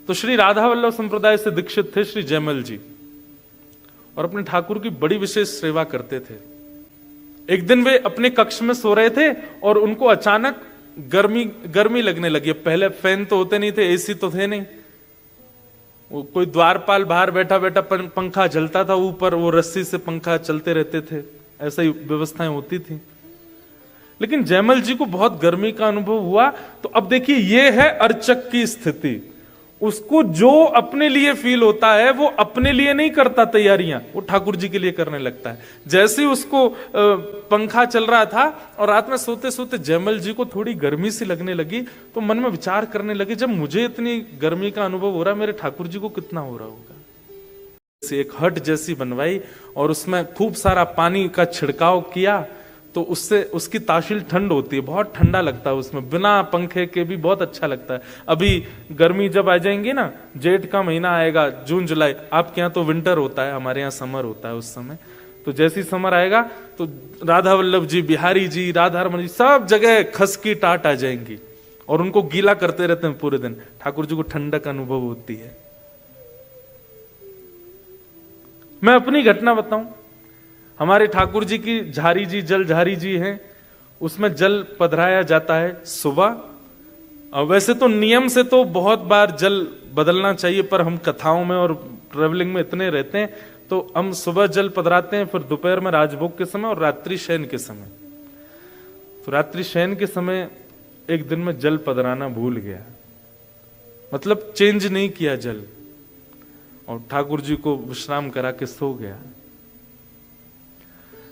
तो श्री राधा वल्लभ संप्रदाय से दीक्षित थे श्री जयमल जी, और अपने ठाकुर की बड़ी विशेष सेवा करते थे। एक दिन वे अपने कक्ष में सो रहे थे और उनको अचानक गर्मी लगने लगी। पहले फैन तो होते नहीं थे, एसी तो थे नहीं, वो कोई द्वारपाल बाहर बैठा बैठा पंखा चलता था, ऊपर वो रस्सी से पंखा चलते रहते थे, ऐसा ही व्यवस्थाएं होती थी। लेकिन जयमल जी को बहुत गर्मी का अनुभव हुआ। तो अब देखिए, ये है अर्चक की स्थिति। उसको जो अपने लिए फील होता है वो अपने लिए नहीं करता तैयारियां, वो ठाकुर जी के लिए करने लगता है। जैसे ही उसको पंखा चल रहा था और रात में सोते सोते जयमल जी को थोड़ी गर्मी सी लगने लगी, तो मन में विचार करने लगे, जब मुझे इतनी गर्मी का अनुभव हो रहा है, मेरे ठाकुर जी को कितना हो रहा होगा। एक हट जैसी बनवाई और उसमें खूब सारा पानी का छिड़काव किया, तो उससे उसकी ताशील ठंड होती है, बहुत ठंडा लगता है उसमें, बिना पंखे के भी बहुत अच्छा लगता है। अभी गर्मी जब आ जाएंगी ना, जेठ का महीना आएगा, जून जुलाई, आपके यहाँ तो विंटर होता है, हमारे यहाँ समर होता है उस समय। तो जैसी समर आएगा तो राधा वल्लभ जी, बिहारी जी, राधा रमन जी, सब जगह खसकी टाट आ जाएंगी और उनको गीला करते रहते हैं पूरे दिन। ठाकुर जी को ठंडक अनुभव होती है। मैं अपनी घटना बताऊं, हमारे ठाकुर जी की झारी जी, जल झारी जी हैं, उसमें जल पधराया जाता है सुबह। और वैसे तो नियम से तो बहुत बार जल बदलना चाहिए, पर हम कथाओं में और ट्रेवलिंग में इतने रहते हैं, तो हम सुबह जल पधराते हैं, फिर दोपहर में राजभोग के समय और रात्रि शयन के समय। तो रात्रि शयन के समय एक दिन में जल पधराना भूल गया, मतलब चेंज नहीं किया जल, और ठाकुर जी को विश्राम करा के सो गया।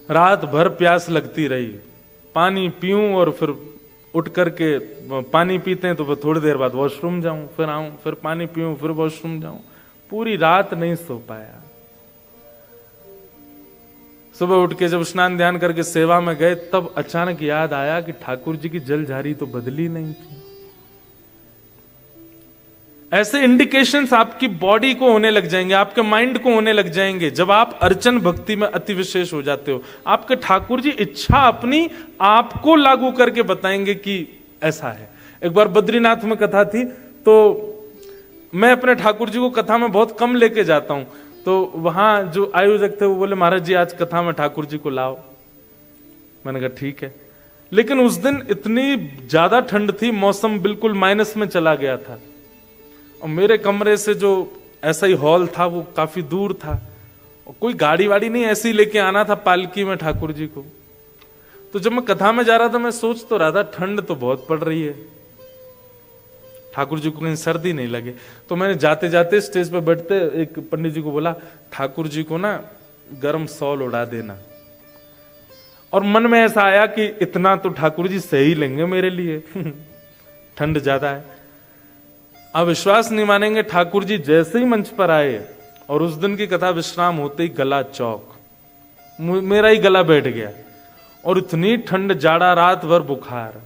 रात भर प्यास लगती रही, पानी पीऊं और फिर उठ करके पानी पीते हैं तो फिर थोड़ी देर बाद वॉशरूम जाऊं, फिर आऊं, फिर पानी पीऊं, फिर वॉशरूम जाऊं, पूरी रात नहीं सो पाया। सुबह उठ के जब स्नान ध्यान करके सेवा में गए, तब अचानक याद आया कि ठाकुर जी की जल झारी तो बदली नहीं थी। ऐसे इंडिकेशंस आपकी बॉडी को होने लग जाएंगे, आपके माइंड को होने लग जाएंगे जब आप अर्चन भक्ति में अति विशेष हो जाते हो। आपके ठाकुर जी इच्छा अपनी आपको लागू करके बताएंगे कि ऐसा है। एक बार बद्रीनाथ में कथा थी, तो मैं अपने ठाकुर जी को कथा में बहुत कम लेके जाता हूं। तो वहां जो आयोजक थे वो बोले, महाराज जी आज कथा में ठाकुर जी को लाओ। मैंने कहा ठीक है, लेकिन उस दिन इतनी ज्यादा ठंड थी, मौसम बिल्कुल माइनस में चला गया था, और मेरे कमरे से जो ऐसा ही हॉल था वो काफी दूर था, और कोई गाड़ी वाड़ी नहीं, ऐसे ही लेके आना था पालकी में ठाकुर जी को। तो जब मैं कथा में जा रहा था, मैं सोच तो रहा था ठंड तो बहुत पड़ रही है, ठाकुर जी को कहीं सर्दी नहीं लगे। तो मैंने जाते जाते स्टेज पे बैठते एक पंडित जी को बोला, ठाकुर जी को ना गर्म शॉल उड़ा देना। और मन में ऐसा आया कि इतना तो ठाकुर जी सही लेंगे मेरे लिए ठंड ज्यादा है। आप विश्वास नहीं मानेंगे, ठाकुर जी जैसे ही मंच पर आए और उस दिन की कथा विश्राम होते ही गला चौक, मेरा ही गला बैठ गया, और इतनी ठंड, जाड़ा, रात भर बुखार,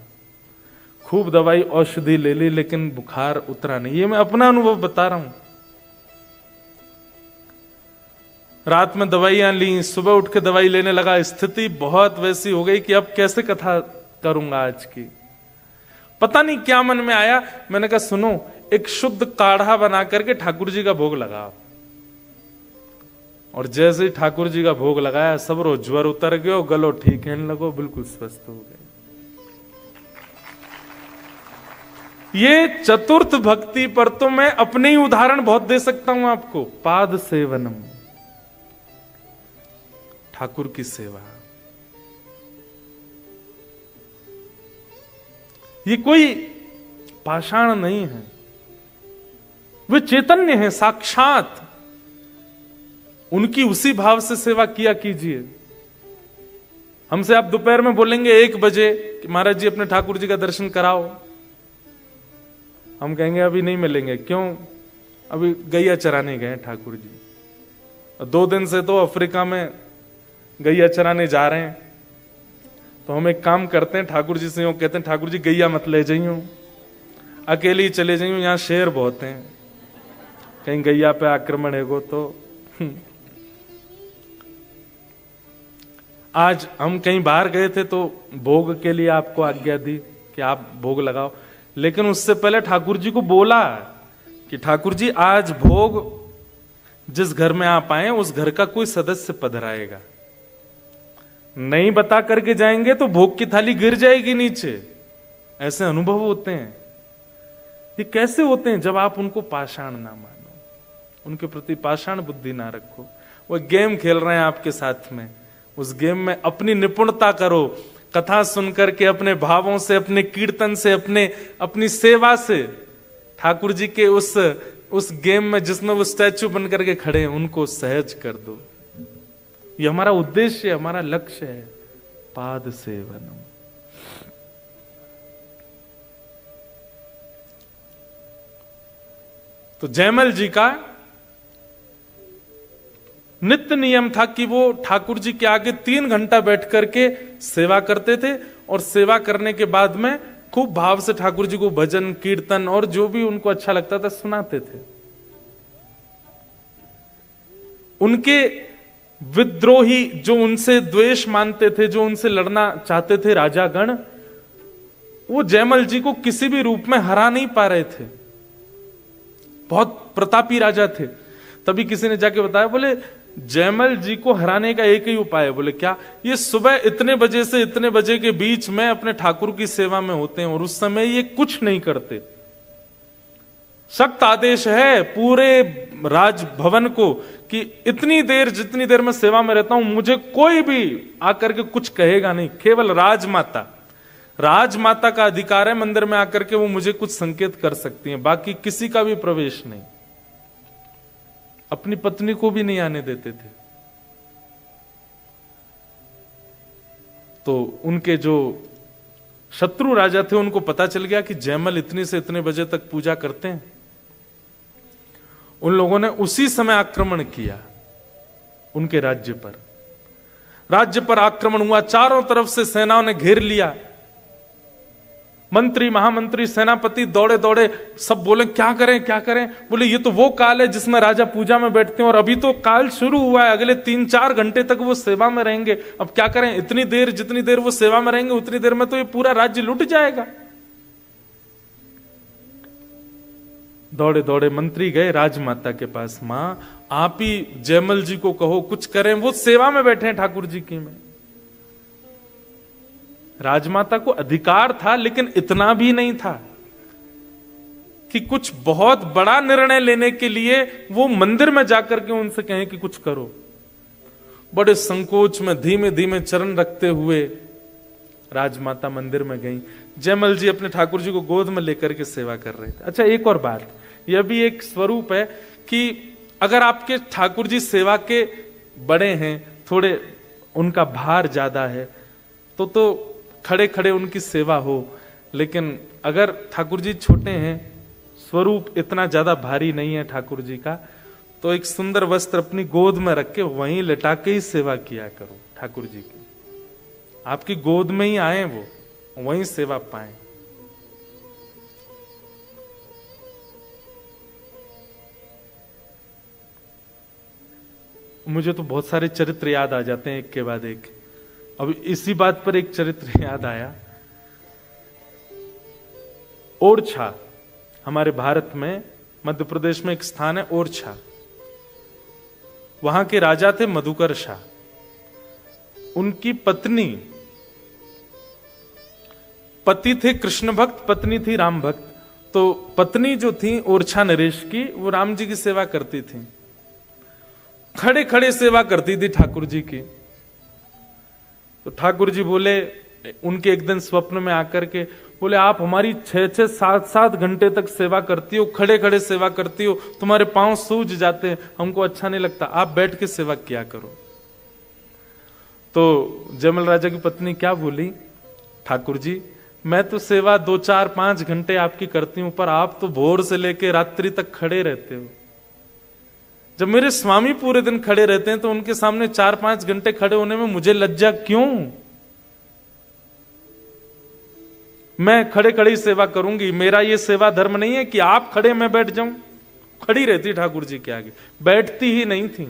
खूब दवाई औषधि ले ली, लेकिन बुखार उतरा नहीं। ये मैं अपना अनुभव बता रहा हूं। रात में दवाइयां ली, सुबह उठ के दवाई लेने लगा, स्थिति बहुत वैसी हो गई कि अब कैसे कथा करूंगा आज की। पता नहीं क्या मन में आया, मैंने कहा सुनो, एक शुद्ध काढ़ा बना करके ठाकुर जी का भोग लगाओ। और जैसे ही ठाकुर जी का भोग लगाया, सब रो ज्वर उतर गयो, गलो ठीक कहने लगो, बिल्कुल स्वस्थ हो गए। ये चतुर्थ भक्ति पर तो मैं अपने ही उदाहरण बहुत दे सकता हूं आपको। पाद सेवनम, ठाकुर की सेवा, ये कोई पाषाण नहीं है, वे चैतन्य हैं साक्षात। उनकी उसी भाव से सेवा किया कीजिए। हमसे आप दोपहर में बोलेंगे 1 बजे कि महाराज जी अपने ठाकुर जी का दर्शन कराओ, हम कहेंगे अभी नहीं मिलेंगे। क्यों? अभी गैया चराने गए ठाकुर जी, 2 दिन से तो अफ्रीका में गैया चराने जा रहे हैं। तो हम एक काम करते हैं, ठाकुर जी से यूं कहते हैं, ठाकुर जी गैया मत ले जाइयो, अकेले ही चले जाइयो, यहां शेर बहुत हैं, कहीं गैया पे आक्रमण है तो। आज हम कहीं बाहर गए थे तो भोग के लिए आपको आज्ञा दी कि आप भोग लगाओ, लेकिन उससे पहले ठाकुर जी को बोला कि ठाकुर जी आज भोग जिस घर में आप आए उस घर का कोई सदस्य पधराएगा, नहीं बता करके जाएंगे तो भोग की थाली गिर जाएगी नीचे। ऐसे अनुभव होते हैं। ये कैसे होते हैं? जब आप उनको पाषाण ना मानो, उनके प्रति पाषाण बुद्धि ना रखो। वो गेम खेल रहे हैं आपके साथ में, उस गेम में अपनी निपुणता करो, कथा सुनकर के अपने भावों से, अपने कीर्तन से, अपनी सेवा से ठाकुर जी के उस गेम में जिसमें वो स्टैचू बन करके खड़े हैं उनको सहज कर दो। ये हमारा उद्देश्य, हमारा लक्ष्य है। पाद सेवनम। तो जयमल जी का नित्य नियम था कि वो ठाकुर जी के आगे 3 घंटा बैठ करके सेवा करते थे, और सेवा करने के बाद में खूब भाव से ठाकुर जी को भजन कीर्तन और जो भी उनको अच्छा लगता था सुनाते थे। उनके विद्रोही जो उनसे द्वेष मानते थे, जो उनसे लड़ना चाहते थे राजागण, वो जयमल जी को किसी भी रूप में हरा नहीं पा रहे थे। बहुत प्रतापी राजा थे। तभी किसी ने जाके बताया, बोले जयमल जी को हराने का एक ही उपाय है। बोले क्या? ये सुबह इतने बजे से इतने बजे के बीच में अपने ठाकुर की सेवा में होते हैं और उस समय ये कुछ नहीं करते। सख्त आदेश है पूरे राजभवन को कि इतनी देर, जितनी देर मैं सेवा में रहता हूं, मुझे कोई भी आकर के कुछ कहेगा नहीं। केवल राजमाता का अधिकार है मंदिर में आकर के वो मुझे कुछ संकेत कर सकती हैं, बाकी किसी का भी प्रवेश नहीं। अपनी पत्नी को भी नहीं आने देते थे। तो उनके जो शत्रु राजा थे उनको पता चल गया कि जयमल इतने से इतने बजे तक पूजा करते हैं। उन लोगों ने उसी समय आक्रमण किया उनके राज्य पर। राज्य पर आक्रमण हुआ, चारों तरफ से सेनाओं ने घेर लिया। मंत्री, महामंत्री, सेनापति दौड़े दौड़े, सब बोले क्या करें क्या करें। बोले ये तो वो काल है जिसमें राजा पूजा में बैठते हैं और अभी तो काल शुरू हुआ है, अगले 3-4 घंटे तक वो सेवा में रहेंगे। अब क्या करें? इतनी देर, जितनी देर वो सेवा में रहेंगे उतनी देर में तो ये पूरा राज्य लुट जाएगा। दौड़े दौड़े मंत्री गए राजमाता के पास। मां, आप ही जयमल जी को कहो कुछ करें, वो सेवा में बैठे हैं ठाकुर जी की में। राजमाता को अधिकार था, लेकिन इतना भी नहीं था कि कुछ बहुत बड़ा निर्णय लेने के लिए वो मंदिर में जाकर के उनसे कहें कि कुछ करो। बड़े संकोच में धीमे धीमे चरण रखते हुए राजमाता मंदिर में गई। जयमल जी अपने ठाकुर जी को गोद में लेकर के सेवा कर रहे थे। अच्छा, एक और बात, यह भी एक स्वरूप है कि अगर आपके ठाकुर जी सेवा के बड़े हैं, थोड़े उनका भार ज्यादा है, तो खड़े खड़े उनकी सेवा हो। लेकिन अगर ठाकुर जी छोटे हैं, स्वरूप इतना ज्यादा भारी नहीं है ठाकुर जी का, तो एक सुंदर वस्त्र अपनी गोद में रख के वहीं लेटा के ही सेवा किया करो ठाकुर जी की। आपकी गोद में ही आए वो, वहीं सेवा पाए। मुझे तो बहुत सारे चरित्र याद आ जाते हैं एक के बाद एक। अब इसी बात पर एक चरित्र याद आया। ओरछा, हमारे भारत में मध्य प्रदेश में एक स्थान है ओरछा। वहां के राजा थे मधुकर शाह। उनकी पत्नी, पति थे कृष्ण भक्त, पत्नी थी राम भक्त। तो पत्नी जो थी ओरछा नरेश की, वो राम जी की सेवा करती थी, खड़े खड़े सेवा करती थी ठाकुर जी की। तो ठाकुर जी बोले, उनके एक दिन स्वप्न में आकर के बोले, आप हमारी 6-6, 7-7 घंटे तक सेवा करती हो, खड़े खड़े सेवा करती हो, तुम्हारे पांव सूज जाते हैं, हमको अच्छा नहीं लगता, आप बैठ के सेवा किया करो। तो जयमल राजा की पत्नी क्या बोली, ठाकुर जी मैं तो सेवा 2, 4, 5 घंटे आपकी करती हूं, पर आप तो भोर से लेके रात्रि तक खड़े रहते हो। जब मेरे स्वामी पूरे दिन खड़े रहते हैं तो उनके सामने 4-5 घंटे खड़े होने में मुझे लज्जा क्यों? मैं खड़े खड़े ही सेवा करूंगी। मेरा ये सेवा धर्म नहीं है कि आप खड़े मैं बैठ जाऊं। खड़ी रहती ठाकुर जी के आगे, बैठती ही नहीं थी।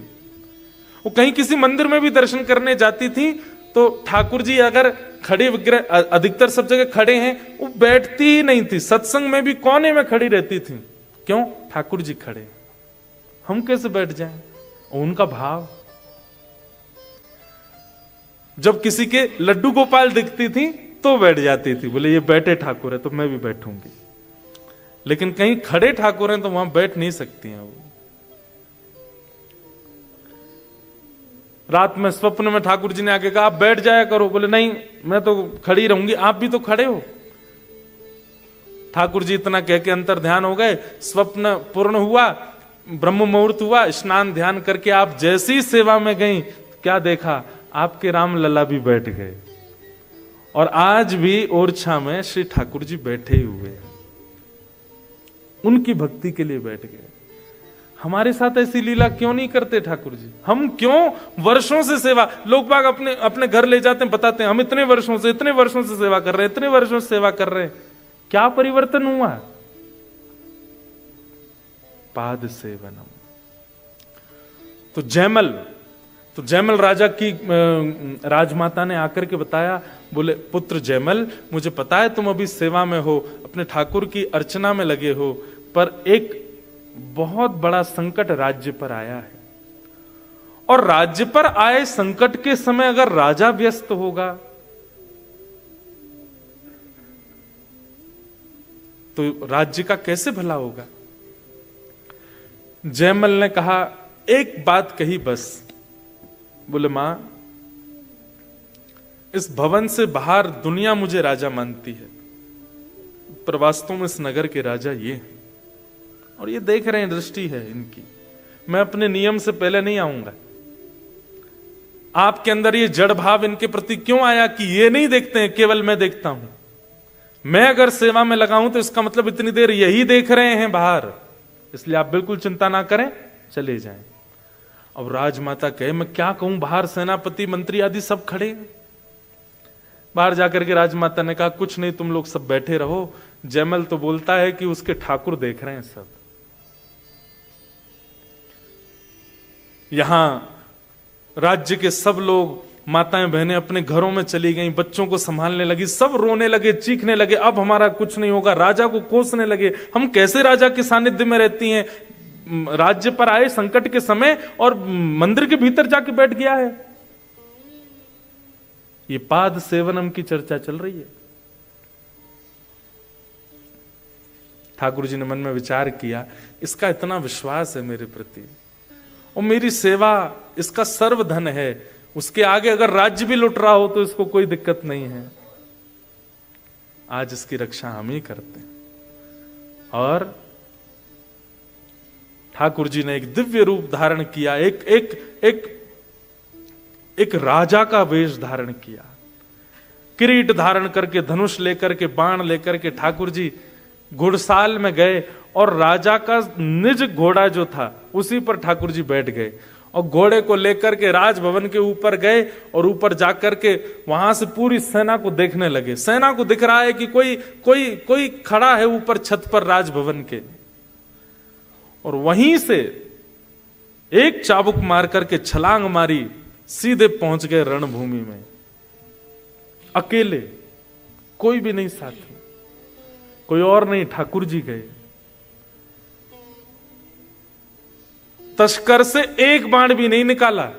वो कहीं किसी मंदिर में भी दर्शन करने जाती थी तो ठाकुर जी अगर खड़े विग्रह, अधिकतर सब जगह खड़े हैं, वो बैठती ही नहीं थी। सत्संग में भी कोने में खड़ी रहती थी, क्यों? ठाकुर जी खड़े, हम कैसे बैठ जाएं? और उनका भाव, जब किसी के लड्डू गोपाल दिखती थी तो बैठ जाती थी, बोले ये बैठे ठाकुर है तो मैं भी बैठूंगी। लेकिन कहीं खड़े ठाकुर हैं तो वहां बैठ नहीं सकती हैं वो। रात में स्वप्न में ठाकुर जी ने आके कहा आप बैठ जाया करो, बोले नहीं मैं तो खड़ी रहूंगी, आप भी तो खड़े हो। ठाकुर जी इतना कह के अंतर ध्यान हो गए, स्वप्न पूर्ण हुआ, ब्रह्म मुहूर्त हुआ, स्नान ध्यान करके आप जैसी सेवा में गई, क्या देखा? आपके राम लला भी बैठ गए। और आज भी ओरछा में श्री ठाकुर जी बैठे हुए हैं, उनकी भक्ति के लिए बैठ गए। हमारे साथ ऐसी लीला क्यों नहीं करते ठाकुर जी? हम क्यों वर्षों से सेवा, लोग बाग अपने अपने घर ले जाते हैं, बताते हैं हम इतने वर्षों से सेवा कर रहे हैं, इतने वर्षों से सेवा कर रहे हैं, क्या परिवर्तन हुआ? पाद सेवनम। तो जयमल राजा की राजमाता ने आकर के बताया, बोले पुत्र जयमल, मुझे पता है तुम अभी सेवा में हो, अपने ठाकुर की अर्चना में लगे हो, पर एक बहुत बड़ा संकट राज्य पर आया है। और राज्य पर आए संकट के समय अगर राजा व्यस्त होगा तो राज्य का कैसे भला होगा? जयमल ने कहा, एक बात कही बस। बोले मां, इस भवन से बाहर दुनिया मुझे राजा मानती है, पर वास्तव में इस नगर के राजा ये हैं। और ये देख रहे हैं, दृष्टि है इनकी। मैं अपने नियम से पहले नहीं आऊंगा। आपके अंदर ये जड़ भाव इनके प्रति क्यों आया कि ये नहीं देखते हैं, केवल मैं देखता हूं। मैं अगर सेवा में लगाऊं तो इसका मतलब इतनी देर यही देख रहे हैं बाहर, इसलिए आप बिल्कुल चिंता ना करें, चले जाएं। अब राजमाता कहे, मैं क्या कहूं, बाहर सेनापति मंत्री आदि सब खड़े। बाहर जाकर के राजमाता ने कहा, कुछ नहीं, तुम लोग सब बैठे रहो। जयमल तो बोलता है कि उसके ठाकुर देख रहे हैं सब। यहां राज्य के सब लोग, माताएं बहनें अपने घरों में चली गईं, बच्चों को संभालने लगी, सब रोने लगे, चीखने लगे, अब हमारा कुछ नहीं होगा। राजा को कोसने लगे, हम कैसे राजा के सानिध्य में रहती हैं, राज्य पर आए संकट के समय और मंदिर के भीतर जाके बैठ गया है। ये पाद सेवनम की चर्चा चल रही है। ठाकुर जी ने मन में विचार किया, इसका इतना विश्वास है मेरे प्रति और मेरी सेवा इसका सर्वधन है, उसके आगे अगर राज्य भी लुट रहा हो तो इसको कोई दिक्कत नहीं है। आज इसकी रक्षा हम ही करते हैं। और ठाकुर जी ने एक दिव्य रूप धारण किया, एक राजा का वेश धारण किया, किरीट धारण करके, धनुष लेकर के, बाण लेकर के ठाकुर जी घुड़साल में गए और राजा का निज घोड़ा जो था उसी पर ठाकुर जी बैठ गए और घोड़े को लेकर के राजभवन के ऊपर गए और ऊपर जाकर के वहां से पूरी सेना को देखने लगे। सेना को दिख रहा है कि कोई खड़ा है ऊपर छत पर राजभवन के, और वहीं से एक चाबुक मार करके छलांग मारी, सीधे पहुंच गए रणभूमि में, अकेले, कोई भी नहीं साथ में, कोई और नहीं, ठाकुर जी गए। तस्कर से एक बाण भी नहीं निकाला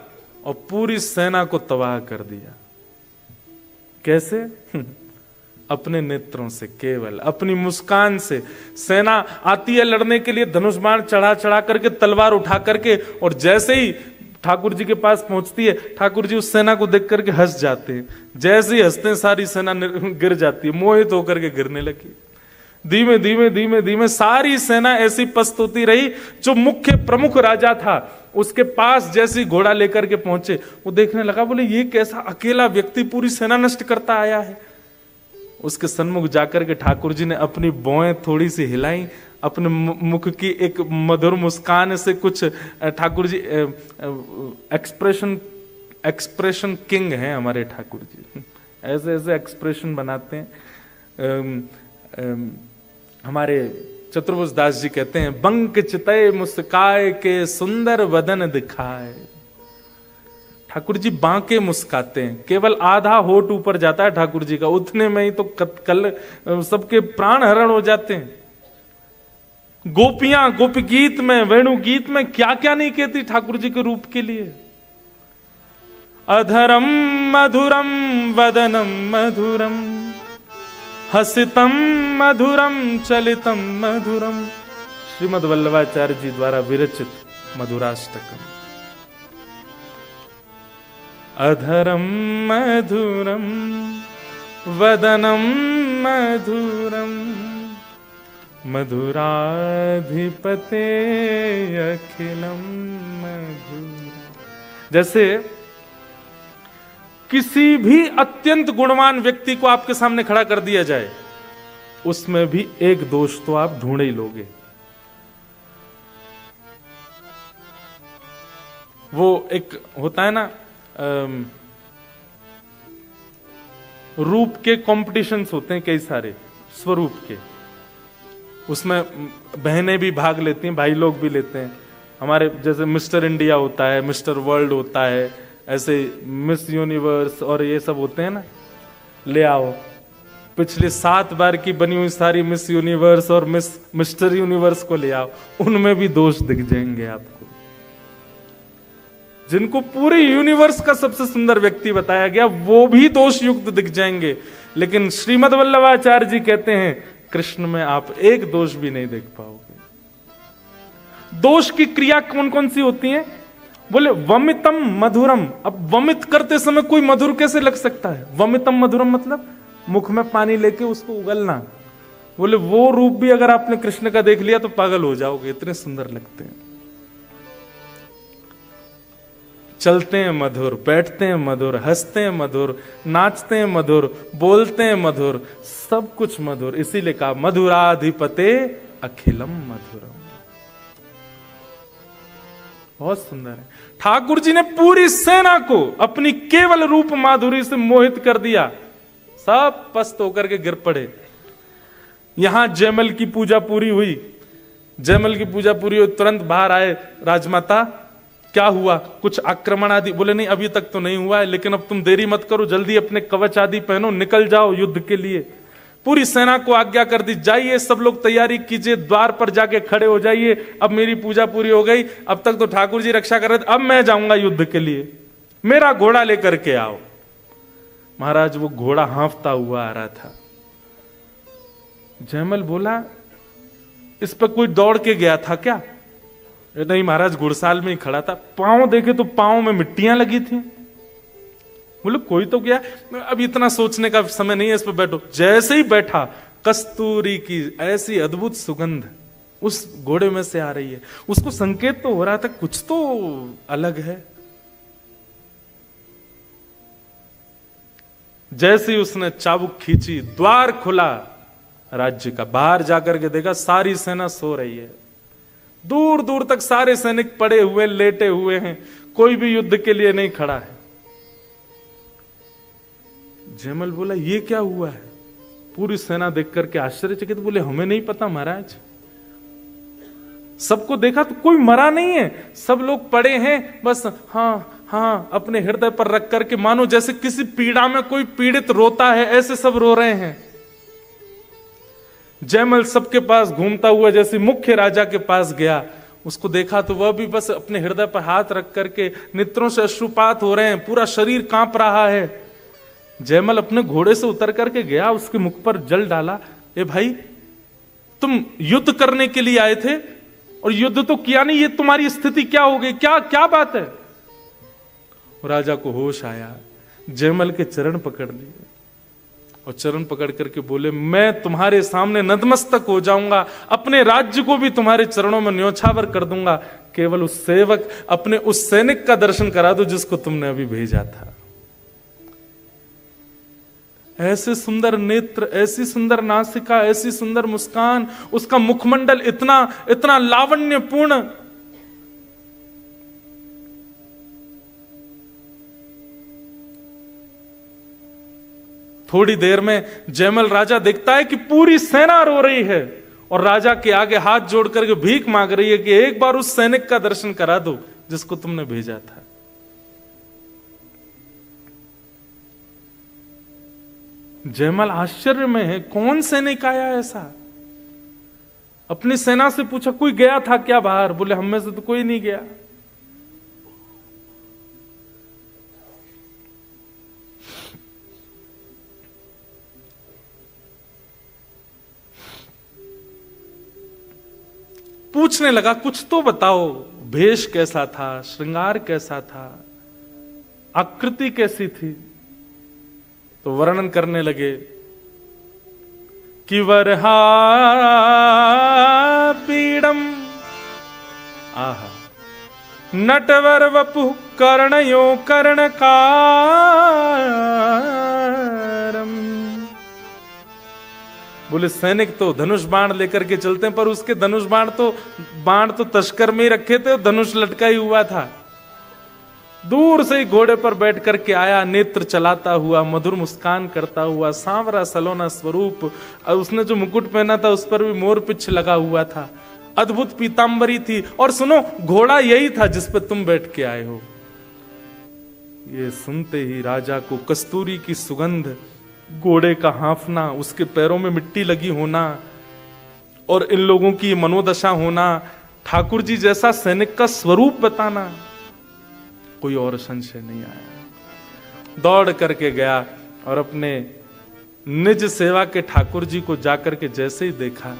और पूरी सेना को तबाह कर दिया। कैसे? अपने नेत्रों से, केवल अपनी मुस्कान से। सेना आती है लड़ने के लिए, धनुष बाण चढ़ा चढ़ा करके, तलवार उठा करके, और जैसे ही ठाकुर जी के पास पहुंचती है, ठाकुर जी उस सेना को देख करके हंस जाते हैं। जैसे ही हंसते हैं सारी सेना गिर जाती है, मोहित होकर के गिरने लगी। धीमे धीमे धीमे धीमे सारी सेना ऐसी पस्त होती रही। जो मुख्य प्रमुख राजा था उसके पास जैसे घोड़ा लेकर के पहुंचे, वो देखने लगा, बोले ये कैसा अकेला व्यक्ति पूरी सेना नष्ट करता आया है। उसके सन्मुख जाकर के ठाकुर जी ने अपनी भौएं थोड़ी सी हिलाई, अपने मुख की एक मधुर मुस्कान से कुछ, ठाकुर जी एक्सप्रेशन किंग हैं हमारे ठाकुर जी, ऐसे ऐसे एक्सप्रेशन बनाते हैं। हमारे चतुर्भुज दास जी कहते हैं, बंक चितय मुस्काए के सुंदर वदन दिखाए। ठाकुर जी बांके मुस्काते हैं, केवल आधा होठ ऊपर जाता है ठाकुर जी का, उतने में ही तो कल सबके प्राण हरण हो जाते हैं। गोपियां गोपी गीत में, वेणु गीत में क्या क्या नहीं कहती ठाकुर जी के रूप के लिए। अधरम मधुरम वदनम मधुरम हसितम मधुरम चलितम मधुरम। श्रीमद् वल्लभाचार्य जी द्वारा विरचित मधुराष्टकम। अधरम मधुरम वदनम मधुरम मधुराधिपते अखिलम मधुरम। जैसे किसी भी अत्यंत गुणवान व्यक्ति को आपके सामने खड़ा कर दिया जाए, उसमें भी एक दोष तो आप ढूंढ ही लोगे। वो एक होता है ना, रूप के कॉम्पिटिशन्स होते हैं कई सारे, स्वरूप के, उसमें बहनें भी भाग लेती हैं, भाई लोग भी लेते हैं। हमारे जैसे मिस्टर इंडिया होता है, मिस्टर वर्ल्ड होता है, ऐसे मिस यूनिवर्स और ये सब होते हैं ना। ले आओ पिछले 7 बार की बनी हुई सारी मिस यूनिवर्स और मिस्टर यूनिवर्स को ले आओ, उनमें भी दोष दिख जाएंगे आपको। जिनको पूरे यूनिवर्स का सबसे सुंदर व्यक्ति बताया गया, वो भी दोष युक्त दिख जाएंगे। लेकिन श्रीमद् वल्लभाचार्य जी कहते हैं कृष्ण में आप एक दोष भी नहीं देख पाओगे। दोष की क्रिया कौन कौन सी होती है? बोले वमितम मधुरम। अब वमित करते समय कोई मधुर कैसे लग सकता है? वमितम मधुरम मतलब मुख में पानी लेके उसको उगलना। बोले वो रूप भी अगर आपने कृष्ण का देख लिया तो पागल हो जाओगे, इतने सुंदर लगते हैं। चलते हैं मधुर, बैठते हैं मधुर, हंसते हैं मधुर, नाचते हैं मधुर, बोलते हैं मधुर, सब कुछ मधुर। इसीलिए कहा मधुराधिपते अखिलम मधुरम। बहुत सुंदर है। ठाकुर जी ने पूरी सेना को अपनी केवल रूप माधुरी से मोहित कर दिया। सब पस्त होकर के गिर पड़े। यहां जयमल की पूजा पूरी हुई। जयमल की पूजा पूरी हुई, तुरंत बाहर आए राजमाता। क्या हुआ? कुछ आक्रमण आदि? बोले नहीं, अभी तक तो नहीं हुआ है, लेकिन अब तुम देरी मत करो, जल्दी अपने कवच आदि पहनो, निकल जाओ युद्ध के लिए। पूरी सेना को आज्ञा कर दी, जाइए सब लोग तैयारी कीजिए, द्वार पर जाके खड़े हो जाइए। अब मेरी पूजा पूरी हो गई, अब तक तो ठाकुर जी रक्षा कर रहे थे, अब मैं जाऊंगा युद्ध के लिए, मेरा घोड़ा लेकर के आओ। महाराज वो घोड़ा हांफता हुआ आ रहा था। जयमल बोला इस पर कोई दौड़ के गया था क्या? नहीं महाराज, घुड़साल में ही खड़ा था। पांव देखे तो पांव में मिट्टियां लगी थी। बोले कोई तो गया। अब इतना सोचने का समय नहीं है, इस पर बैठो। जैसे ही बैठा, कस्तूरी की ऐसी अद्भुत सुगंध उस घोड़े में से आ रही है। उसको संकेत तो हो रहा था कुछ तो अलग है। जैसे ही उसने चाबुक खींची, द्वार खुला राज्य का। बाहर जाकर के देखा सारी सेना सो रही है। दूर दूर तक सारे सैनिक पड़े हुए, लेटे हुए हैं, कोई भी युद्ध के लिए नहीं खड़ा है। जयमल बोला ये क्या हुआ है? पूरी सेना देख करके आश्चर्यचकित बोले हमें नहीं पता महाराज। सबको देखा तो कोई मरा नहीं है, सब लोग पड़े हैं बस। हाँ हाँ, अपने हृदय पर रख करके, मानो जैसे किसी पीड़ा में कोई पीड़ित रोता है, ऐसे सब रो रहे हैं। जयमल सबके पास घूमता हुआ जैसे मुख्य राजा के पास गया, उसको देखा तो वह भी बस अपने हृदय पर हाथ रख करके, नेत्रों से अश्रुपात हो रहे हैं, पूरा शरीर कांप रहा है। जयमल अपने घोड़े से उतर करके गया, उसके मुख पर जल डाला। ए भाई, तुम युद्ध करने के लिए आए थे और युद्ध तो किया नहीं, ये तुम्हारी स्थिति क्या हो गई? क्या क्या बात है? राजा को होश आया, जयमल के चरण पकड़ लिए और चरण पकड़ करके बोले मैं तुम्हारे सामने नतमस्तक हो जाऊंगा, अपने राज्य को भी तुम्हारे चरणों में न्योछावर कर दूंगा। केवल उस सेवक, अपने उस सैनिक का दर्शन करा दो जिसको तुमने अभी भेजा था। ऐसे सुंदर नेत्र, ऐसी सुंदर नासिका, ऐसी सुंदर मुस्कान, उसका मुखमंडल इतना इतना लावण्यपूर्ण। थोड़ी देर में जयमल राजा देखता है कि पूरी सेना रो रही है और राजा के आगे हाथ जोड़ करके भीख मांग रही है कि एक बार उस सैनिक का दर्शन करा दो जिसको तुमने भेजा था। जयमल आश्चर्य में है, कौन सैनिक आया ऐसा? अपनी सेना से पूछा कोई गया था क्या बाहर? बोले हम में से तो कोई नहीं गया। पूछने लगा कुछ तो बताओ, भेष कैसा था, श्रृंगार कैसा था, आकृति कैसी थी? तो वर्णन करने लगे कि वरहा पीड़म आहा नटवर वपु कर्णयो कर्णकारम। बोले सैनिक तो धनुष बाण लेकर के चलते हैं, पर उसके धनुष बाण तो तस्कर में ही रखे थे, धनुष लटका ही हुआ था। दूर से ही घोड़े पर बैठ करके आया, नेत्र चलाता हुआ, मधुर मुस्कान करता हुआ, सांवरा सलोना स्वरूप, और उसने जो मुकुट पहना था उस पर भी मोर पिछ लगा हुआ था, अद्भुत पीतांबरी थी। और सुनो, घोड़ा यही था जिस पर तुम बैठ के आए हो। ये सुनते ही राजा को कस्तूरी की सुगंध, घोड़े का हांफना, उसके पैरों में मिट्टी लगी होना और इन लोगों की मनोदशा होना, ठाकुर जी जैसा सैनिक का स्वरूप बताना, कोई और संशय नहीं आया। दौड़ करके गया और अपने निज सेवा के ठाकुर जी को जाकर के जैसे ही देखा,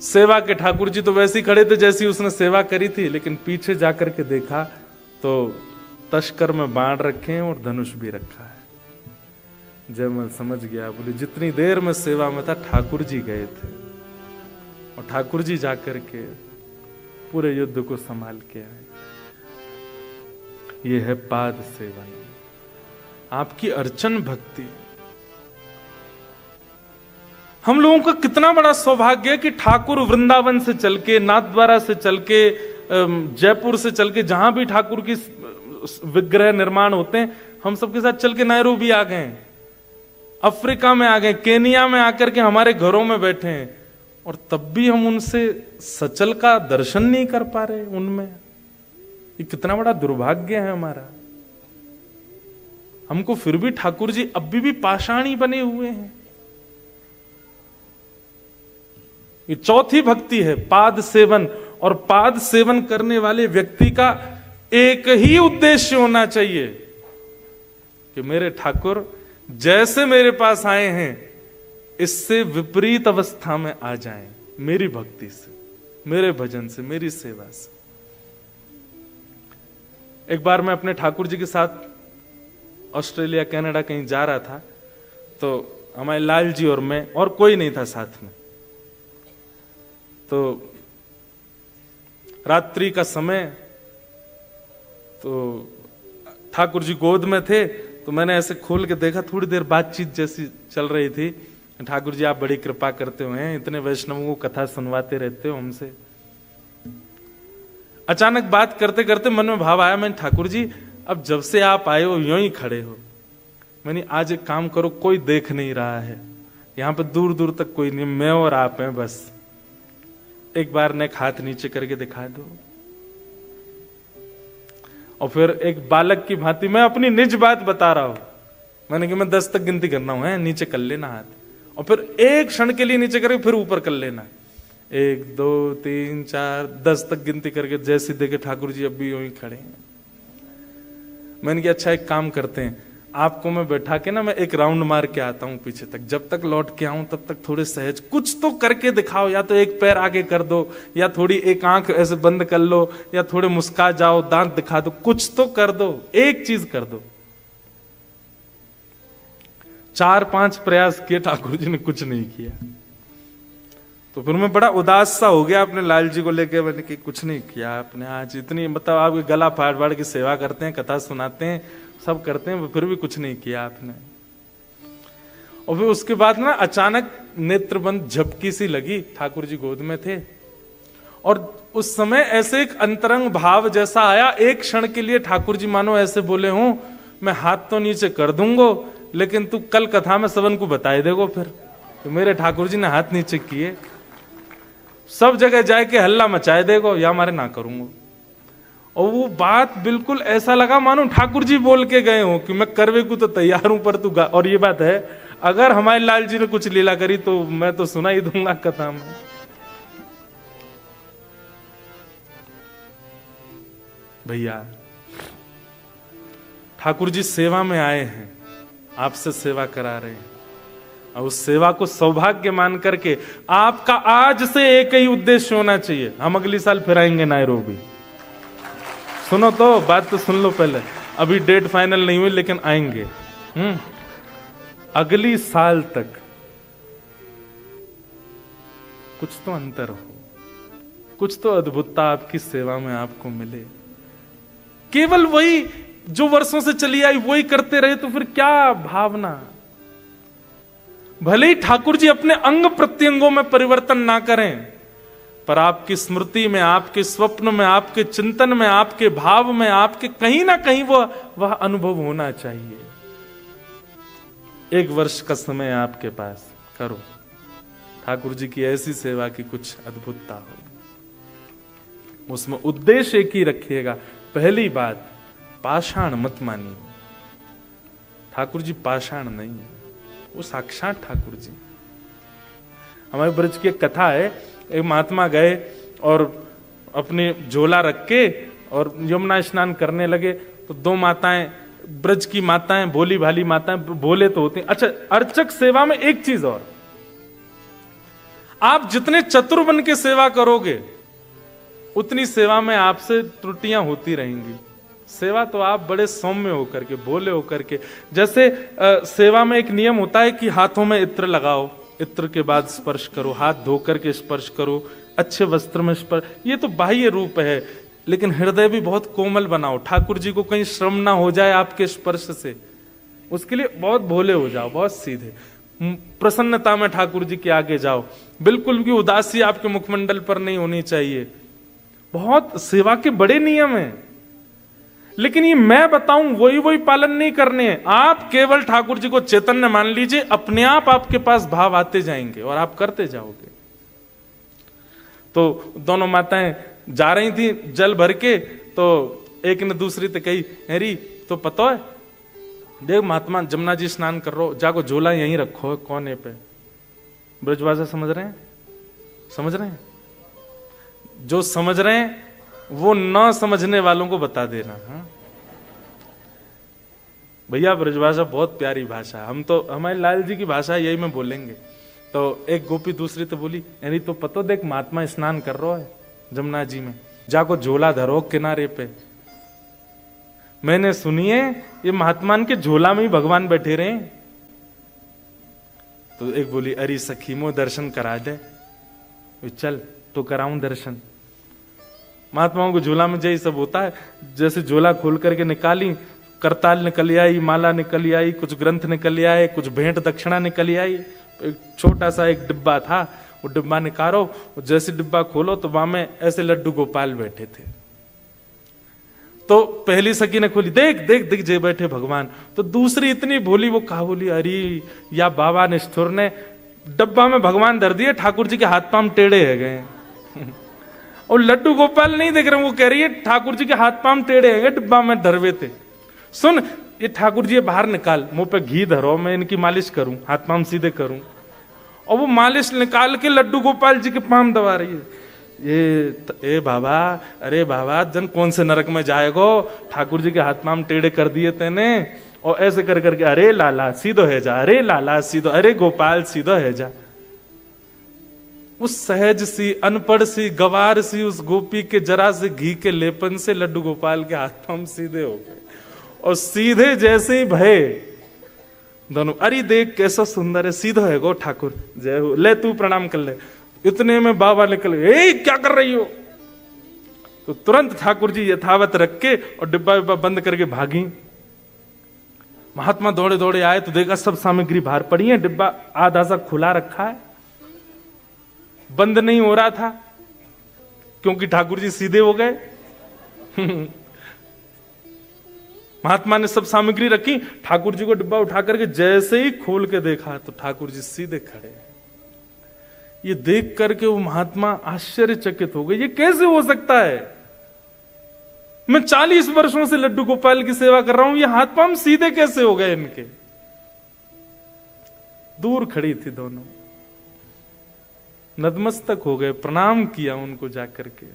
सेवा के ठाकुर जी तो वैसे ही खड़े थे जैसी उसने सेवा करी थी, लेकिन पीछे जाकर के देखा तो तस्कर में बाण रखे हैं और धनुष भी रखा है। जयमल समझ गया, बोले जितनी देर में सेवा में था ठाकुर जी गए थे और ठाकुर जी जाकर के पूरे युद्ध को संभाल के आए। ये है पाद सेवन, आपकी अर्चन भक्ति। हम लोगों का कितना बड़ा सौभाग्य है कि ठाकुर वृंदावन से चल के, नाथद्वारा से चल के, जयपुर से चल के, जहां भी ठाकुर की विग्रह निर्माण होते हैं, हम सबके साथ चल के नैरोबी आ गए, अफ्रीका में आ गए, केनिया में आकर के हमारे घरों में बैठे हैं, और तब भी हम उनसे सचल का दर्शन नहीं कर पा रहे उनमें। ये कितना बड़ा दुर्भाग्य है हमारा। हमको फिर भी ठाकुर जी अभी भी पाषाणी बने हुए हैं। ये चौथी भक्ति है, पाद सेवन। और पाद सेवन करने वाले व्यक्ति का एक ही उद्देश्य होना चाहिए कि मेरे ठाकुर जैसे मेरे पास आए हैं इससे विपरीत अवस्था में आ जाएं, मेरी भक्ति से, मेरे भजन से, मेरी सेवा से। एक बार मैं अपने ठाकुर जी के साथ ऑस्ट्रेलिया कनाडा कहीं जा रहा था, तो हमारे लाल जी और मैं, और कोई नहीं था साथ में। तो रात्रि का समय, तो ठाकुर जी गोद में थे, तो मैंने ऐसे खोल के देखा, थोड़ी देर बातचीत जैसी चल रही थी। ठाकुर जी आप बड़ी कृपा करते हुए, इतने वैष्णवों को कथा सुनवाते रहते हो हमसे। अचानक बात करते करते मन में भाव आया, मैंने ठाकुर जी अब जब से आप आए हो यूं ही खड़े हो, मैंने आज एक काम करो, कोई देख नहीं रहा है यहां पे, दूर दूर तक कोई नहीं, मैं और आप हैं बस, एक बार नेक हाथ नीचे करके दिखा दो। और फिर एक बालक की भांति मैं अपनी निज बात बता रहा हूं, मैंने कि मैं 10 तक गिनती करना हूं, है नीचे कर लेना हाथ, और फिर एक क्षण के लिए नीचे करके फिर ऊपर कर लेना, 1 2 3 4 10 तक गिनती करके। जैसे देखे ठाकुर जी अब भी यूं ही खड़े हैं। मैंने कहा अच्छा एक काम करते हैं, आपको मैं बैठा के ना मैं एक राउंड मार के आता हूं पीछे तक, जब तक लौट के आऊं तब तक थोड़े सहज कुछ तो करके दिखाओ, या तो एक पैर आगे कर दो, या थोड़ी एक आंख ऐसे बंद कर लो, या थोड़े मुस्का जाओ, दांत दिखा दो, कुछ तो कर दो, एक चीज कर दो। 4-5 प्रयास किए, ठाकुर जी ने कुछ नहीं किया। तो फिर मैं बड़ा उदास सा हो गया अपने लाल जी को लेके, मैंने कि कुछ नहीं किया आपने आज, इतनी मतलब आप गला फाड़ फाड़ की सेवा करते हैं, कथा सुनाते हैं, सब करते हैं, फिर भी कुछ नहीं किया आपने। और फिर उसके बाद ना अचानक नेत्रबंद झपकी सी लगी, ठाकुर जी गोद में थे, और उस समय ऐसे एक अंतरंग भाव जैसा आया, एक क्षण के लिए ठाकुर जी मानो ऐसे बोले हूं, मैं हाथ तो नीचे कर दूंगा लेकिन तू कल कथा में सबन को बताए देगो। फिर तो मेरे ठाकुर जी ने हाथ नीचे किए, सब जगह जाके हल्ला मचाए देगो, या हमारे ना करूंगा। और वो बात बिल्कुल ऐसा लगा मानो ठाकुर जी बोल के गए हो कि मैं करवे को तो तैयार हूं, पर तू गा। और ये बात है, अगर हमारे लाल जी ने कुछ लीला करी तो मैं तो सुना ही दूंगा कथा में। भैया ठाकुर जी सेवा में आए हैं, आपसे सेवा करा रहे हैं, और उस सेवा को सौभाग्य मान करके आपका आज से एक ही उद्देश्य होना चाहिए, हम अगली साल फिर आएंगे नायरोबी। सुनो तो, बात तो सुन लो पहले, अभी डेट फाइनल नहीं हुई लेकिन आएंगे। अगली साल तक कुछ तो अंतर हो, कुछ तो अद्भुतता आपकी सेवा में आपको मिले। केवल वही जो वर्षों से चली आई वही करते रहे तो फिर क्या भावना। भले ही ठाकुर जी अपने अंग प्रत्यंगों में परिवर्तन ना करें, पर आपकी स्मृति में, आपके स्वप्न में, आपके चिंतन में, आपके भाव में, आपके कहीं ना कहीं वह अनुभव होना चाहिए। 1 वर्ष का समय है आपके पास, करो ठाकुर जी की ऐसी सेवा की कुछ अद्भुतता हो। उसमें उद्देश्य एक ही रखिएगा। पहली बात, पाषाण मत मानिए। ठाकुर जी पाषाण नहीं है, वो साक्षात ठाकुर जी। हमारे ब्रज की एक कथा है, एक महात्मा गए और अपनी झोला रख के और यमुना स्नान करने लगे, तो 2 माताएं, ब्रज की माताएं, भोली भाली माताएं, भोले तो होते हैं। अच्छा, अर्चक सेवा में एक चीज और, आप जितने चतुर बन के सेवा करोगे उतनी सेवा में आपसे त्रुटियां होती रहेंगी। सेवा तो आप बड़े सौम्य होकर के, भोले होकर के, जैसे सेवा में एक नियम होता है कि हाथों में इत्र लगाओ, इत्र के बाद स्पर्श करो, हाथ धोकर के स्पर्श करो, अच्छे वस्त्र में स्पर्श, ये तो बाह्य रूप है, लेकिन हृदय भी बहुत कोमल बनाओ। ठाकुर जी को कहीं श्रम ना हो जाए आपके स्पर्श से, उसके लिए बहुत भोले हो जाओ, बहुत सीधे, प्रसन्नता में ठाकुर जी के आगे जाओ, बिल्कुल भी उदासी आपके मुखमंडल पर नहीं होनी चाहिए। बहुत सेवा के बड़े नियम हैं, लेकिन ये मैं बताऊं वही पालन नहीं करने हैं। आप केवल ठाकुर जी को चैतन्य मान लीजिए, अपने आप आपके पास भाव आते जाएंगे और आप करते जाओगे। तो दोनों माताएं जा रही थी जल भर के, तो एक ने दूसरी से कही, हेरी तो पता है, देख महात्मा जमुना जी स्नान कर रो, जाको झोला यहीं रखो कोने पे। ब्रजभाषा समझ रहे हैं? समझ रहे हैं? जो समझ रहे हैं वो न समझने वालों को बता देना। हाँ भैया, ब्रजभाषा बहुत प्यारी भाषा, हम तो हमारे लाल जी की भाषा यही में बोलेंगे। तो एक गोपी दूसरी तो बोली, यानी तो पतो देख महात्मा स्नान कर रहा है जमुना जी में, जाको झोला धरो किनारे पे। मैंने सुनिए ये महात्मान के झोला में ही भगवान बैठे रहे। तो एक बोली, अरे सखी मो दर्शन करा दे। चल तो कराऊं दर्शन। महात्माओं को झोला में यही सब होता है, जैसे झोला खोल करके निकाली, करताल निकल आई, माला निकल आई, कुछ ग्रंथ निकल आए, कुछ भेंट दक्षिणा निकल आई। एक छोटा सा एक डिब्बा था, वो डिब्बा निकालो, जैसे डिब्बा खोलो तो वहां में ऐसे लड्डू गोपाल बैठे थे। तो पहली सखी ने खोली, देख देख दिख जे बैठे भगवान। तो दूसरी इतनी भोली, वो कहा बोली, अरे या बाबा निष्ठुर ने डब्बा में भगवान धर दिए, ठाकुर जी के हाथ पांव टेढ़े है गए और लड्डू गोपाल नहीं देख रहे। वो कह रही है ठाकुर जी के हाथ पांव टेढ़े है, डिब्बा में धरवे थे। सुन, ये ठाकुर जी बाहर निकाल, मुंह पे घी धरो, मैं इनकी मालिश करूं, हाथ पांव सीधे करूं। और वो मालिश निकाल के लड्डू गोपाल जी के पांव दबा रही है। ए बाबा, अरे बाबा जन कौन से नरक में जाएगो, ठाकुर जी के हाथ पांव टेढ़े कर दिए तेने। और ऐसे कर करके, अरे लाला सीधो है जा, अरे लाला सीधो, अरे गोपाल सीधो है जा। उस सहज सी, अनपढ़ सी, गवार सी उस गोपी के जरा से घी के लेपन से लड्डू गोपाल के हाथ पांव सीधे हो गए। और सीधे जैसे ही भय दोनों, अरे देख कैसा सुंदर है, सीधा है गो ठाकुर, जय हो, ले तू प्रणाम कर ले। इतने में बाबा निकल गए, क्या कर रही हो? तो तुरंत ठाकुर जी यथावत रख के और डिब्बा डिब्बा बंद करके भागी। महात्मा दौड़े दौड़े आए तो देखा सब सामग्री बाहर पड़ी है, डिब्बा आधा सा खुला रखा है, बंद नहीं हो रहा था क्योंकि ठाकुर जी सीधे हो गए। महात्मा ने सब सामग्री रखी, ठाकुर जी को डिब्बा उठा करके जैसे ही खोल के देखा तो ठाकुर जी सीधे खड़े। ये देख करके वो महात्मा आश्चर्यचकित हो गए, ये कैसे हो सकता है? मैं 40 वर्षों से लड्डू गोपाल की सेवा कर रहा हूं, ये हाथ पांव सीधे कैसे हो गए इनके? दूर खड़ी थी दोनों, नतमस्तक हो गए, प्रणाम किया उनको जाकर के।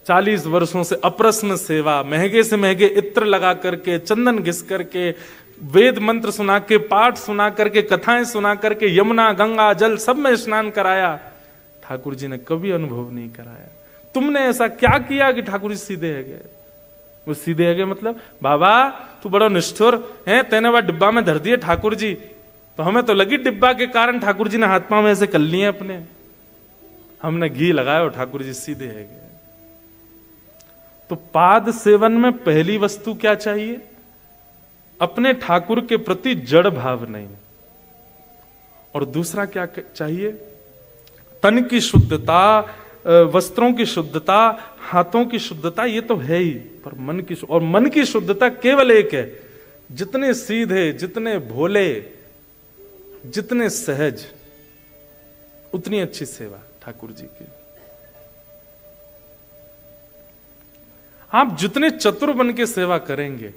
40 वर्षों से अप्रश्न सेवा, महंगे से महंगे इत्र लगा करके, चंदन घिस करके, वेद मंत्र सुना के, पाठ सुना करके, कथाएं सुना करके, यमुना गंगा जल सब में स्नान कराया, ठाकुर जी ने कभी अनुभव नहीं कराया। तुमने ऐसा क्या किया कि ठाकुर जी सीधे है गए? वो सीधे है गए मतलब, बाबा तू बड़ा निष्ठुर है, तेने वह डिब्बा में धर दिए ठाकुर जी, तो हमें तो लगी डिब्बा के कारण ठाकुर जी ने हाथ पांव में ऐसे कर लिए अपने, हमने घी लगाया और ठाकुर जी सीधे है गए। तो पाद सेवन में पहली वस्तु क्या चाहिए? अपने ठाकुर के प्रति जड़ भाव नहीं। और दूसरा क्या चाहिए? तन की शुद्धता, वस्त्रों की शुद्धता, हाथों की शुद्धता, ये तो है ही, पर मन की, और मन की शुद्धता केवल एक है, जितने सीधे, जितने भोले, जितने सहज, उतनी अच्छी सेवा ठाकुर जी की। आप जितने चतुर बन के सेवा करेंगे,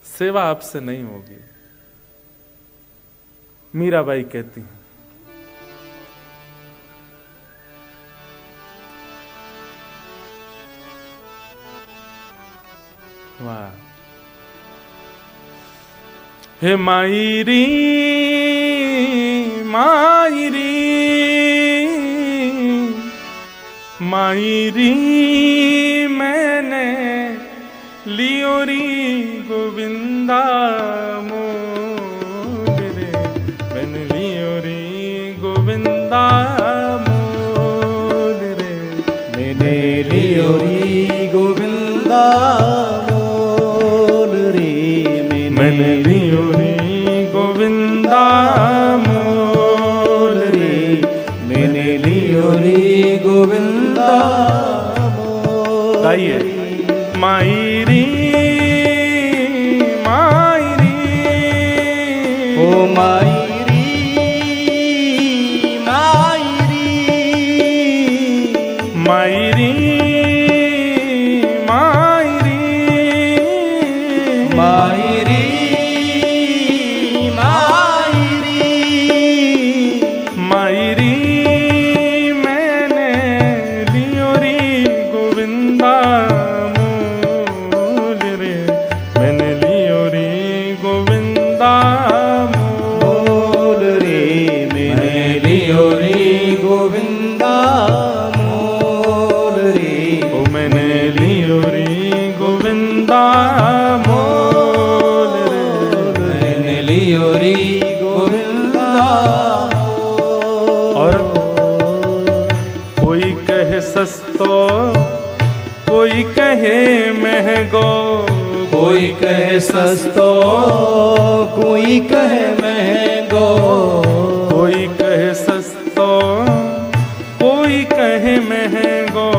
सेवा आपसे नहीं होगी। मीराबाई कहती हैं, वाह, हे मायरी मायरी मायरी, मैंने लियोरी गोविंदा मोल रे, मैंने लियोरी गोविंदा मोल रे, मैंने लियोरी गोविंदा मोल रे, मैंने लियोरी गोविंदा मोल रे, मैंने लियोरी गोविंदा मोल। गाइए, मायरी मायरी, ओ मायरी मायरी मायरी मायरी मायरी मायरी मायरी, मैंने लियोरी गोविंदा मोल रे, मैंने लियोरी गोविंदा मोल रे, मैंने लियोरी गोविंदा मोल रे, ओ मैंने लियोरी गोविंदा मोल रे, मैंने लियोरी गोविंदा। और कोई कहे सस्तो, कोई कहे महंगो, कोई कहे सस्तो, कोई कहे महंगो, कोई कहे सस्तो, कोई कहे महंगो,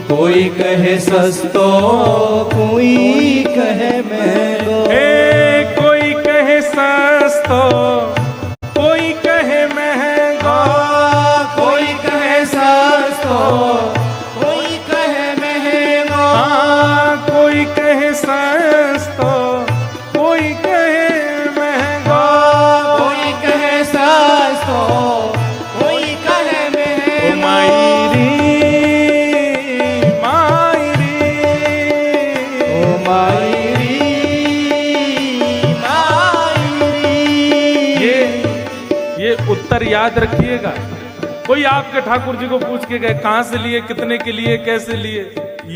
कोई कहे सस्तो, कोई कहे महंगो, ए कोई कहे सस्तो, कोई कहे महंगो, कोई कहे सस्तो, कोई कहे महंगो, हाँ कोई कहे सस्तो, कोई कहे महंगो, कोई कहे सस्तो, कोई कहे महंगो। मायरी मायरी, ओ मायरी मायरी। ये उत्तर याद रखिएगा। कोई आपके ठाकुर जी को पूछ के गए कहां से लिए, कितने के लिए, कैसे लिए,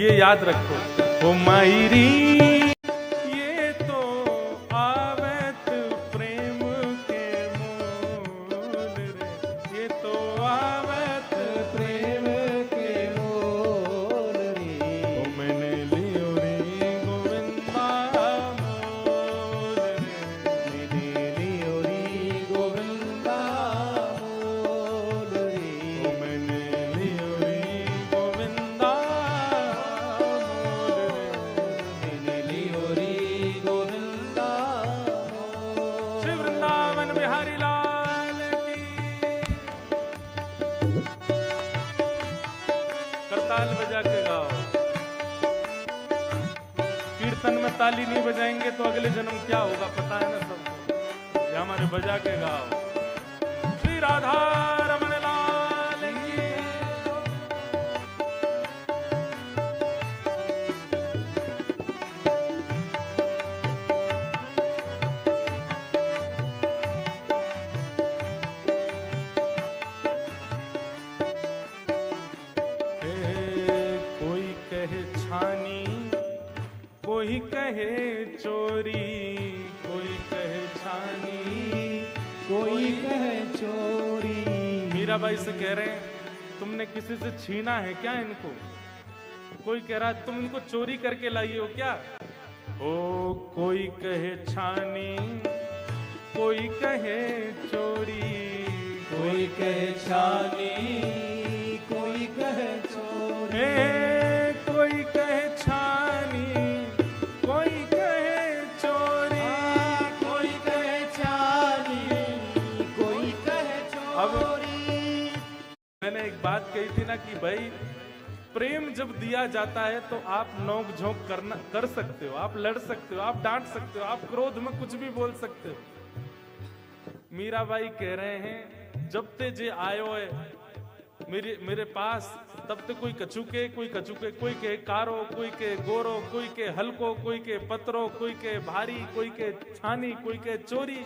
ये याद रखो। ओ मायरी, ये तो आवत प्रेम के मोल रे, ये तो आवत प्रेम के मोल रे, ओ मैंने लियोरी गोविंदा मोल रे, मैंने लियोरी गोविंदा मोल रे, ओ मैंने लियोरी गोविंदा मोल रे। मैंने लियोरी गोविंदा मोल। श्री वृंदावन बिहारी लाल की। करताल बजा के गाओ। कीर्तन में ताली नहीं बजाएंगे तो अगले जन्म क्या होगा पता है ना सबको। ये हमारे बजा के गाओ। श्री राधा रमण लाल की। कहे चोरी, कोई कहे छानी, कोई कहे चोरी। मीराबाई से कह रहे हैं तुमने किसी से छीना है क्या इनको? कोई कह रहा है तुम इनको चोरी करके लाई हो क्या? ओ कोई कहे छानी, कोई कहे चोरी, कोई कहे छानी, कोई कहे चोरी। कोई कहे छानी, कोई कहे चोरी, कोई कहे छानी, कोई कहे चोरी। मैंने एक बात कही थी ना कि भाई प्रेम जब दिया जाता है तो आप नोक झोंक कर सकते हो, आप लड़ सकते हो, आप डांट सकते हो, आप क्रोध में कुछ भी बोल सकते हो। मीराबाई कह रहे हैं जब ते जे आयो है मेरे पास तब ते कोई कचुके, कोई के कारो, कोई के गोरो, कोई के हल्को, कोई के पत्रो, कोई के भारी, कोई के छानी, कोई के चोरी।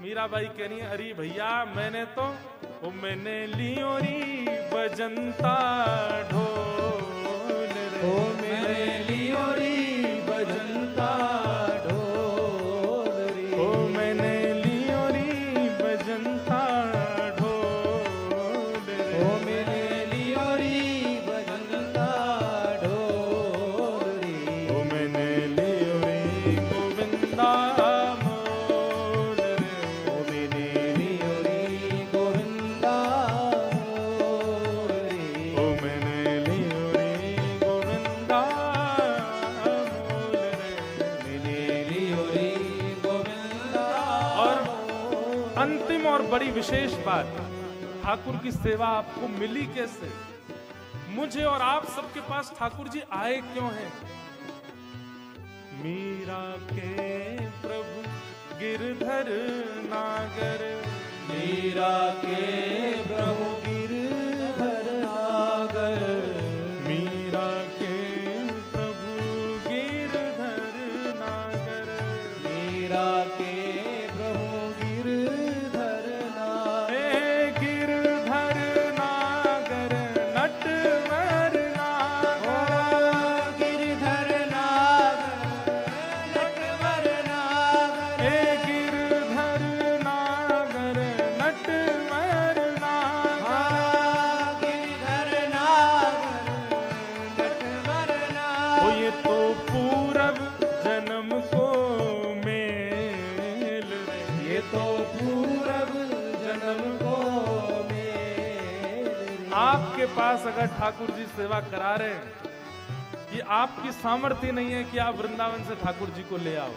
मीराबाई कह रही है अरे भैया मैंने लियोरी बजंता ढोल रे, मैंने लियोरी बजंता ढोल रे। मैंने लियोरी बजंता ढोल रे, मैंने लियोरी बजंता ढोल रे। मैंने लियोरी गोविंदा मोल रे, मैंने लियोरी गोविंदा मोल रे। मैंने लियोरी गोविंदा मोल रे। मैंने लियोरी गोविंदा। और अंतिम और बड़ी विशेष बात, ठाकुर की सेवा आपको मिली कैसे? मुझे और आप सबके पास ठाकुर जी आए क्यों हैं? मीरा के प्रभु गिरधर नागर, मीरा के प्रभु गिरधर नागर। मीरा के प्रभु गिरधर नागर, मीरा के प्रभु गिरधर नागर। गिरधर नागर नटवर नागर, गिरधर नागर नटवर नागर। गिरधर नागर नटवर नागर। गिरधर नागर नटवर नागर। ओ ये तो पूरब जन्म को मेल रे, ये तो पूरब जन्म को मेल। आपके पास अगर ठाकुर जी सेवा करा रहे हैं, ये आपकी सामर्थ्य नहीं है कि आप वृंदावन से ठाकुर जी को ले आओ।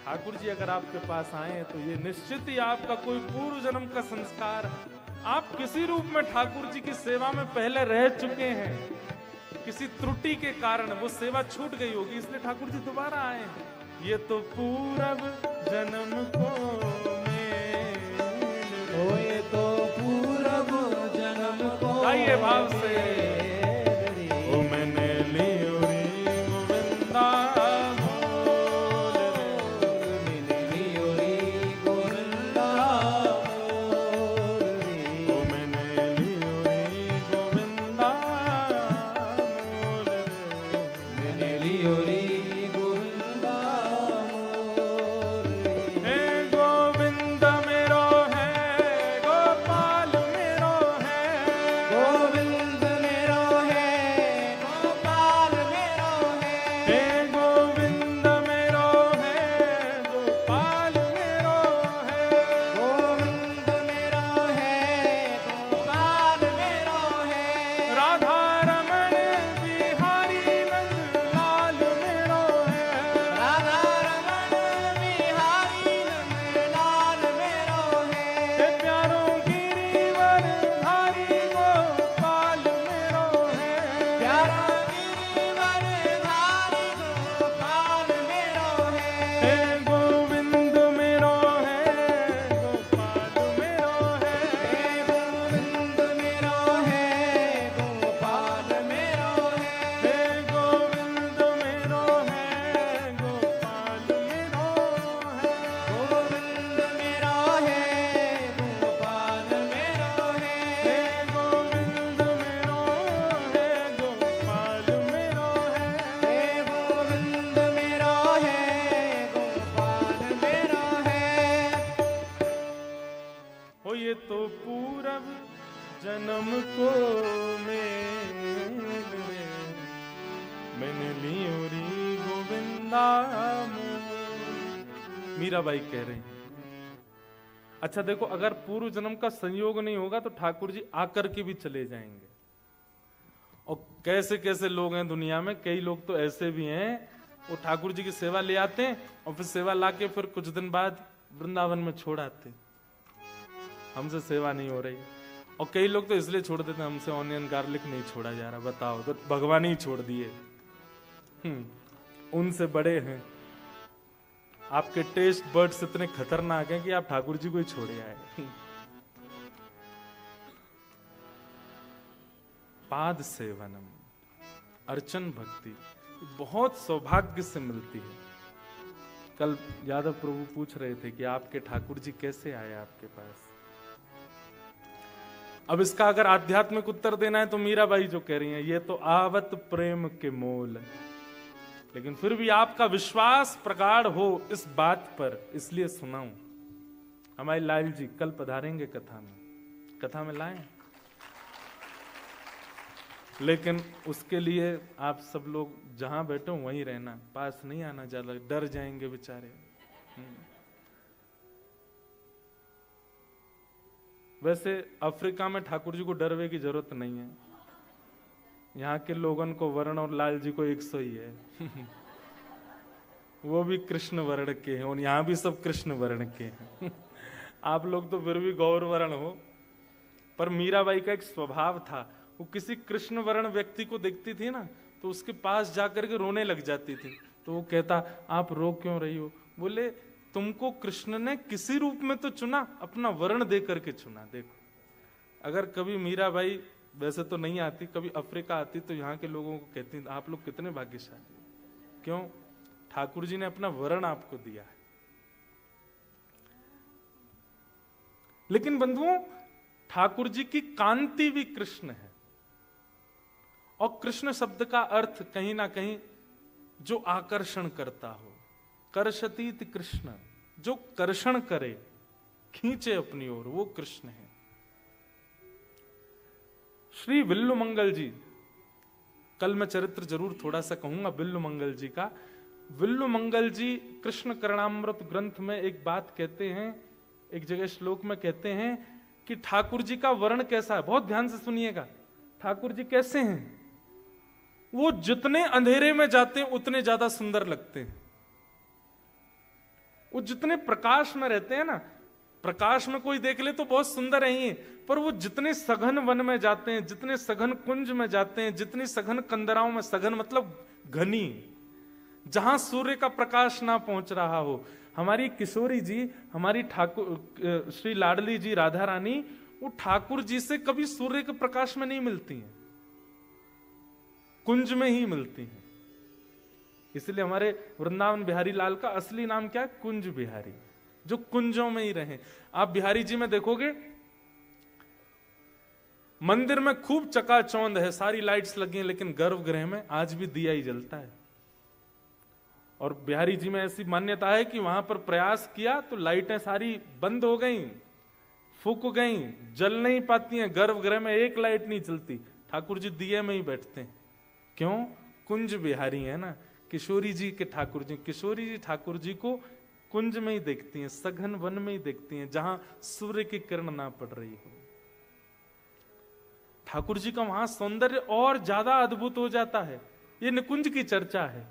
ठाकुर जी अगर आपके पास आए हैं तो ये निश्चित ही आपका कोई पूर्व जन्म का संस्कार है। आप किसी रूप में ठाकुर जी की सेवा में पहले रह चुके हैं, किसी त्रुटि के कारण वो सेवा छूट गई होगी, इसलिए ठाकुर जी दोबारा आए हैं। ये तो पूरब जन्म को मेल रे। ओ ये तो पूरब जन्म को आइए भाव से। मेल। ओ मैंने लियोरी गोविंदा मोल रे, मैंने लियोरी गोविंदा मोल रे। ओ मैंने लियोरी गोविंदा मोल रे। मैंने लियोरी गोविंदा मोल रे। हे गोविंद मेरो है, गोपाल मेरो है, गोविंद मेरो है, गोपाल मेरो है। हे गोविंद मेरो है, गोपाल मेरो है। गोविंद मेरो है, गोपाल मेरो है। राधा रमण बिहारी नंद लाल मेरो है। राधा रमण बिहारी नंद लाल मेरो है। हे प्यारों गिरिवर धारी गोपाल मेरो है। प्यारा गिरिवर धारी गोपाल मेरो है। हे गोविंद मेरो है, गोपाल मेरो है। हे गोविंद मेरो है, गोपाल मेरो है। हे गोविंद मेरो है, गोपाल मेरो है। गोविंद मेरो है, गोपाल मेरो है। हे गोविंद मेरो है, गोपाल मोर। मीराबाई कह रहे हैं। अच्छा देखो, अगर पूर्व जन्म का संयोग नहीं होगा तो ठाकुर जी आकर के भी चले जाएंगे। और कैसे कैसे लोग हैं दुनिया में, कई लोग तो ऐसे भी हैं, वो ठाकुर जी की सेवा ले आते हैं और फिर सेवा लाके फिर कुछ दिन बाद वृंदावन में छोड़ आते, हमसे सेवा नहीं हो रही। और कई लोग तो इसलिए छोड़ देते, हमसे ऑनियन गार्लिक नहीं छोड़ा जा रहा। बताओ, तो भगवान ही छोड़ दिए। उनसे बड़े हैं। आपके टेस्ट बर्ड्स इतने खतरनाक हैं कि आप ठाकुर जी को ही छोड़े आए। पाद सेवनम, अर्चन भक्ति बहुत सौभाग्य से मिलती है। कल यादव प्रभु पूछ रहे थे कि आपके ठाकुर जी कैसे आए आपके पास। अब इसका अगर आध्यात्मिक उत्तर देना है तो मीराबाई जो कह रही हैं, ये तो आवत प्रेम के मोल। लेकिन फिर भी आपका विश्वास प्रगाढ़ हो इस बात पर, इसलिए सुनाऊं। हमारे लाल जी कल पधारेंगे कथा में लाएं। लेकिन उसके लिए आप सब लोग जहां बैठे हो वहीं रहना, पास नहीं आना ज्यादा, डर जाएंगे बेचारे। वैसे अफ्रीका में ठाकुर जी को डरवे की जरूरत नहीं है। यहाँ के लोगों को वर्ण और लाल जी को 100 ही है। वो भी कृष्ण वर्ण के हैं और यहाँ भी सब कृष्ण वर्ण के हैं। आप लोग तो फिर भी गौर वर्ण हो। पर मीराबाई का एक स्वभाव था, वो किसी कृष्ण वर्ण व्यक्ति को देखती थी ना तो उसके पास जाकर के रोने लग जाती थी। तो वो कहता, आप रो क्यों रही हो? बोले, तुमको कृष्ण ने किसी रूप में तो चुना, अपना वर्ण दे करके चुना। देखो, अगर कभी मीराबाई, वैसे तो नहीं आती, कभी अफ्रीका आती तो यहाँ के लोगों को कहती, आप लोग कितने भाग्यशाली। क्यों? ठाकुर जी ने अपना वर्ण आपको दिया है। लेकिन बंधुओं, ठाकुर जी की कांति भी कृष्ण है। और कृष्ण शब्द का अर्थ कहीं ना कहीं जो आकर्षण करता हो, कर्षतीत कृष्ण, जो कर्षण करे, खींचे अपनी ओर, वो कृष्ण है। श्री विल्लु मंगल जी, कल मैं चरित्र जरूर थोड़ा सा कहूंगा विल्लु मंगल जी का। विल्लु मंगल जी कृष्ण करणामृत ग्रंथ में एक बात कहते हैं, एक जगह श्लोक में कहते हैं कि ठाकुर जी का वर्ण कैसा है। बहुत ध्यान से सुनिएगा, ठाकुर जी कैसे हैं। वो जितने अंधेरे में जाते हैं उतने ज्यादा सुंदर लगते हैं। वो जितने प्रकाश में रहते हैं ना, प्रकाश में कोई देख ले तो बहुत सुंदर है ही, पर वो जितने सघन वन में जाते हैं, जितने सघन कुंज में जाते हैं, जितनी सघन कंदराओं में, सघन मतलब घनी, जहां सूर्य का प्रकाश ना पहुंच रहा हो। हमारी किशोरी जी, हमारी ठाकुर श्री लाडली जी राधा रानी, वो ठाकुर जी से कभी सूर्य के प्रकाश में नहीं मिलती हैं, कुंज में ही मिलती हैं। इसलिए हमारे वृंदावन बिहारी लाल का असली नाम क्या है? कुंज बिहारी, जो कुंजों में ही रहे। आप बिहारी जी में देखोगे मंदिर में खूब चकाचौंध है, सारी लाइट्स लगी हैं, लेकिन गर्भगृह में आज भी दिया ही जलता है। और बिहारी जी में ऐसी मान्यता है कि वहां पर प्रयास किया तो लाइटें सारी बंद हो गई, फूक गई, जल नहीं पाती हैं, गर्भगृह में एक लाइट नहीं चलती, ठाकुर जी दिए में ही बैठते हैं। क्यों? कुंज बिहारी है ना। किशोरी जी के ठाकुर जी, किशोरी जी ठाकुर जी को कुंज में ही देखती हैं, सघन वन में ही देखती हैं, जहां सूर्य की किरण ना पड़ रही हो। ठाकुर जी का वहां सौंदर्य और ज्यादा अद्भुत हो जाता है। ये निकुंज की चर्चा है।